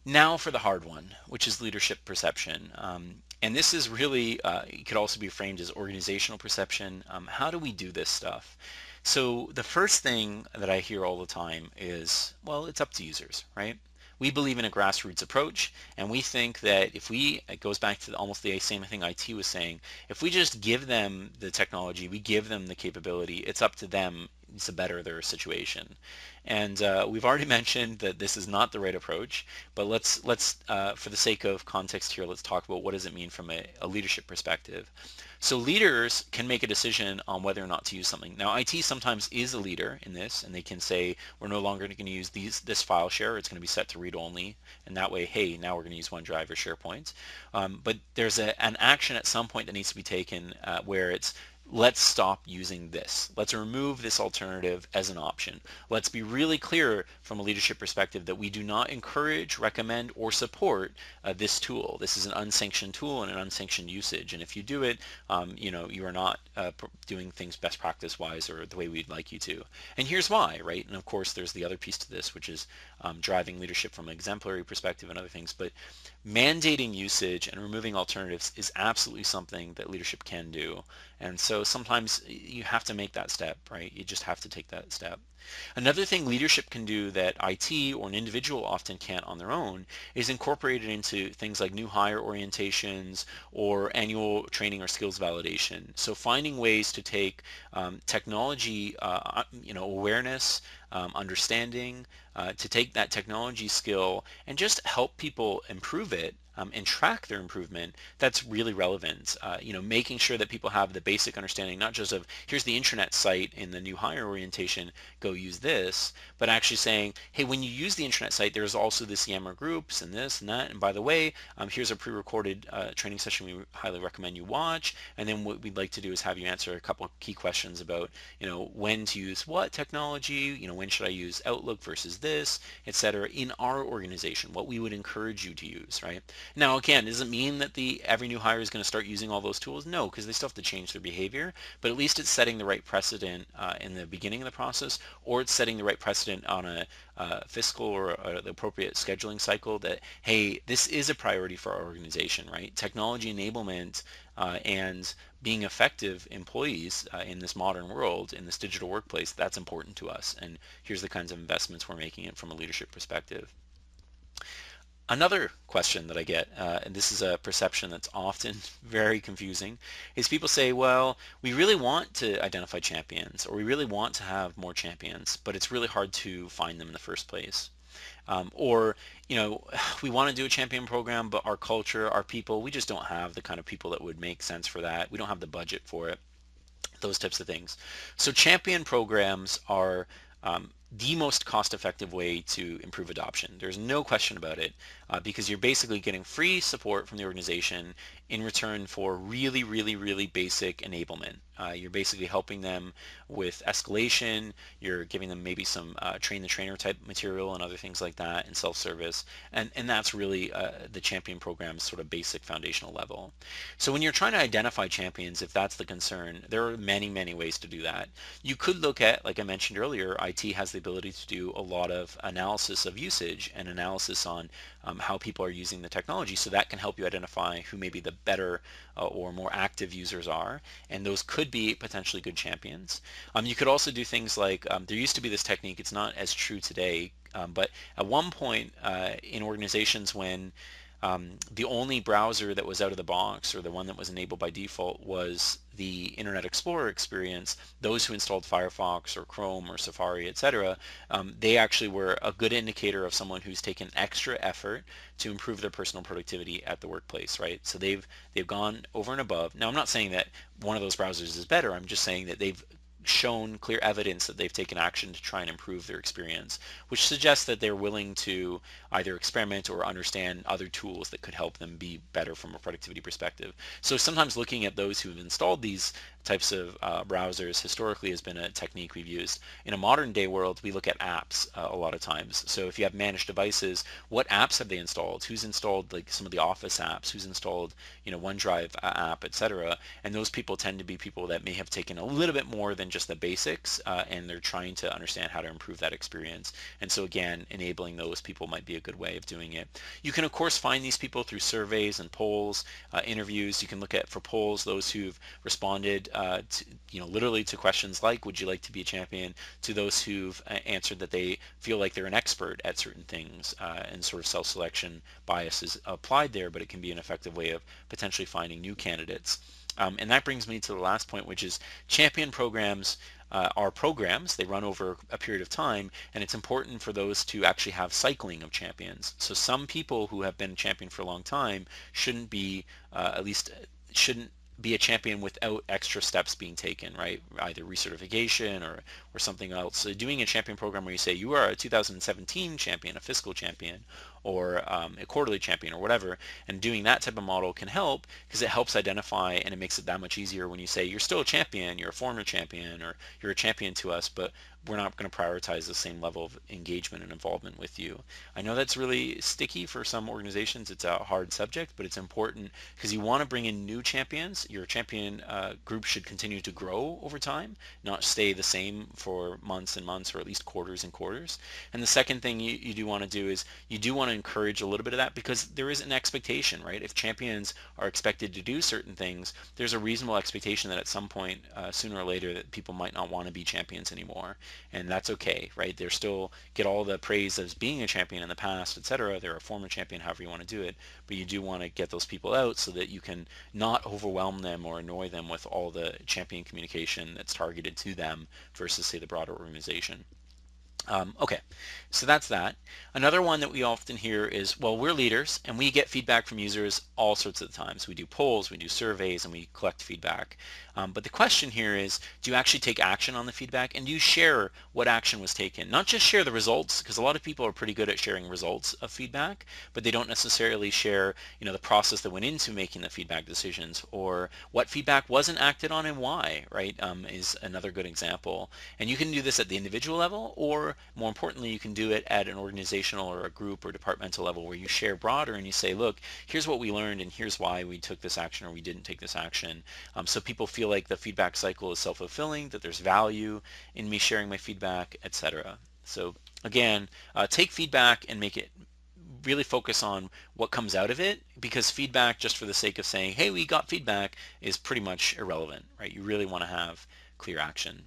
Now for the hard one, which is leadership perception. And this is really, it could also be framed as organizational perception. How do we do this stuff? So the first thing that I hear all the time is, well, it's up to users, right? We believe in a grassroots approach, and we think that if we, it goes back to almost the same thing IT was saying, if we just give them the technology, we give them the capability, it's up to them to better their situation. And we've already mentioned that this is not the right approach, but let's for the sake of context here, let's talk about what does it mean from a leadership perspective. So leaders can make a decision on whether or not to use something. Now, IT sometimes is a leader in this, and they can say, we're no longer going to use this file share. It's going to be set to read only. And that way, hey, now we're going to use OneDrive or SharePoint. But there's an action at some point that needs to be taken where it's, let's stop using this. Let's remove this alternative as an option. Let's be really clear from a leadership perspective that we do not encourage, recommend, or support this tool. This is an unsanctioned tool and an unsanctioned usage. And if you do it, you are not doing things best practice wise or the way we'd like you to. And here's why, right? And of course, there's the other piece to this, which is driving leadership from an exemplary perspective and other things. But mandating usage and removing alternatives is absolutely something that leadership can do. And so sometimes you have to make that step, right? You just have to take that step. Another thing leadership can do that IT or an individual often can't on their own is incorporate it into things like new hire orientations or annual training or skills validation. So finding ways to take technology, awareness, understanding, to take that technology skill and just help people improve it and track their improvement, that's really relevant. Making sure that people have the basic understanding, not just of here's the intranet site in the new hire orientation, go use this, but actually saying, hey, when you use the intranet site, there's also this Yammer groups and this and that. And by the way, here's a pre-recorded training session we highly recommend you watch. And then what we'd like to do is have you answer a couple of key questions about, when to use what technology, when should I use Outlook versus this, etc. in our organization, what we would encourage you to use, right? Now, again, does it mean that every new hire is going to start using all those tools? No, because they still have to change their behavior, but at least it's setting the right precedent in the beginning of the process, or it's setting the right precedent on a fiscal or the appropriate scheduling cycle that, hey, this is a priority for our organization, right? Technology enablement and being effective employees in this modern world, in this digital workplace, that's important to us. And here's the kinds of investments we're making it from a leadership perspective. Another question that I get, and this is a perception that's often very confusing, is people say, well, we really want to identify champions, or we really want to have more champions, but it's really hard to find them in the first place. Or, we want to do a champion program, but our culture, our people, we just don't have the kind of people that would make sense for that. We don't have the budget for it, those types of things. So champion programs are the most cost-effective way to improve adoption. There's no question about it because you're basically getting free support from the organization in return for really, really, really basic enablement. You're basically helping them with escalation. You're giving them maybe some train the trainer type material and other things like that and self-service. And that's really the champion program's sort of basic foundational level. So when you're trying to identify champions, if that's the concern, there are many, many ways to do that. You could look at, like I mentioned earlier, IT has the ability to do a lot of analysis of usage and analysis on how people are using the technology. So that can help you identify who maybe the better or more active users are. And those could be potentially good champions. You could also do things like, there used to be this technique, it's not as true today, but at one point in organizations when the only browser that was out of the box or the one that was enabled by default was the Internet Explorer experience, those who installed Firefox or Chrome or Safari, etc., they actually were a good indicator of someone who's taken extra effort to improve their personal productivity at the workplace, right? So they've gone over and above. Now, I'm not saying that one of those browsers is better. I'm just saying that they've shown clear evidence that they've taken action to try and improve their experience, which suggests that they're willing to either experiment or understand other tools that could help them be better from a productivity perspective. So sometimes looking at those who've installed these types of browsers historically has been a technique we've used. In a modern day world, we look at apps a lot of times. So if you have managed devices, what apps have they installed? Who's installed like some of the Office apps? Who's installed, OneDrive app, etc. And those people tend to be people that may have taken a little bit more than just the basics, and they're trying to understand how to improve that experience. And so again, enabling those people might be a good way of doing it. You can of course find these people through surveys and polls, interviews. You can look at for polls those who've responded to, literally to questions like, would you like to be a champion, to those who've answered that they feel like they're an expert at certain things, and sort of self-selection bias is applied there, but it can be an effective way of potentially finding new candidates. And that brings me to the last point, which is champion programs are programs. They run over a period of time, and it's important for those to actually have cycling of champions. So some people who have been a champion for a long time shouldn't be, at least shouldn't be a champion without extra steps being taken, right? Either recertification or something else. So doing a champion program where you say you are a 2017 champion, a fiscal champion, or a quarterly champion or whatever, and doing that type of model can help because it helps identify, and it makes it that much easier when you say you're still a champion, you're a former champion, or you're a champion to us, but we're not going to prioritize the same level of engagement and involvement with you. I know that's really sticky for some organizations. It's a hard subject, but it's important because you want to bring in new champions. Your champion group should continue to grow over time, not stay the same for months and months, or at least quarters and quarters. And the second thing you do want to do is you do want to encourage a little bit of that, because there is an expectation, right? If champions are expected to do certain things, there's a reasonable expectation that at some point, sooner or later, that people might not want to be champions anymore. And that's okay, right? They still get all the praise as being a champion in the past, etc. They're a former champion, however you want to do it, but you do want to get those people out so that you can not overwhelm them or annoy them with all the champion communication that's targeted to them versus, say, the broader organization. Okay, so that's that. Another one that we often hear is, well, we're leaders and we get feedback from users all sorts of times. We do polls, we do surveys, and we collect feedback. But the question here is, do you actually take action on the feedback, and do you share what action was taken? Not just share the results, because a lot of people are pretty good at sharing results of feedback, but they don't necessarily share, the process that went into making the feedback decisions, or what feedback wasn't acted on and why, right, is another good example. And you can do this at the individual level, or more importantly, you can do it at an organizational or a group or departmental level where you share broader and you say, look, here's what we learned and here's why we took this action or we didn't take this action. So people feel like the feedback cycle is self-fulfilling, that there's value in me sharing my feedback, etc. So again, take feedback and make it really focus on what comes out of it, because feedback just for the sake of saying, hey, we got feedback, is pretty much irrelevant, right? You really want to have clear action.